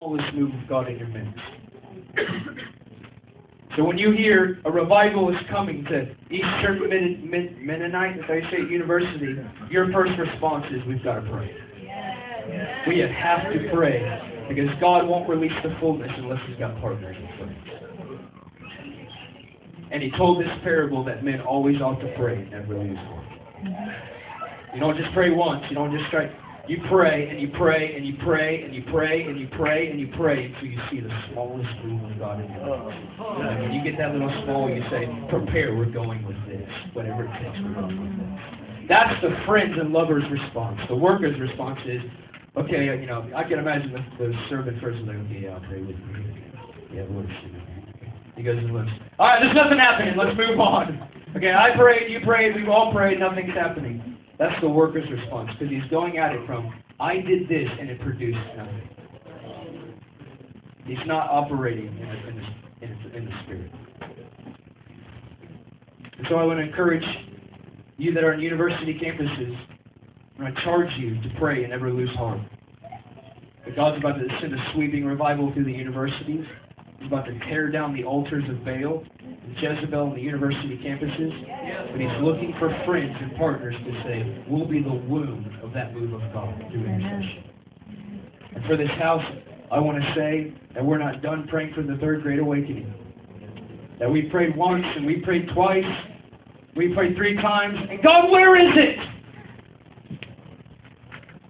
smallest move of God in your midst. So when you hear a revival is coming to Eastern Mennonite, if I say University, your first response is, we've got to pray. We have to pray, because God won't release the fullness unless He's got partners and friends. And He told this parable that men always ought to pray and never lose heart. You don't just pray once. You don't just try. You pray and you pray and you pray and you pray and you pray and you pray until you see the smallest move of God in your life. And when you get that little small, you say, prepare, we're going with this. Whatever it takes, we're going with this. That's the friends and lovers' response. The workers' response is, okay, I can imagine the servant first is like, okay, I'll pray with you. Yeah, Lord, He goes and looks. All right, there's nothing happening. Let's move on. Okay, I prayed, you prayed, we've all prayed, nothing's happening. That's the worker's response, because he's going at it from, I did this and it produced nothing. He's not operating in the Spirit. And so I want to encourage you that are on university campuses, I'm going to charge you to pray and never lose heart. But God's about to send a sweeping revival through the universities. He's about to tear down the altars of Baal and Jezebel on the university campuses. But He's looking for friends and partners to say, we'll be the womb of that move of God through intercession. And for this house, I want to say that we're not done praying for the third great awakening. That we prayed once and we prayed twice. We prayed 3 times. And God, where is it?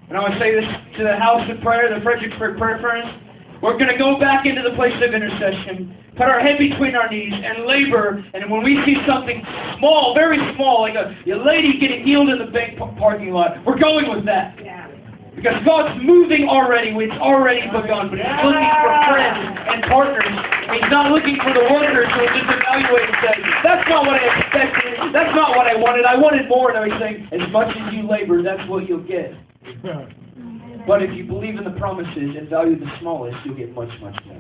And I want to say this to the house of prayer, the Fredericksburg Prayer Furnace. We're going to go back into the place of intercession, put our head between our knees, and labor. And when we see something small, very small, like a lady getting healed in the bank parking lot, we're going with that. Yeah. Because God's moving already. It's already begun. But He's looking for friends and partners. He's not looking for the workers who will just evaluate and say, that's not what I expected. That's not what I wanted. I wanted more. And He's saying, as much as you labor, that's what you'll get. But if you believe in the promises and value the smallest, you'll get much, much more.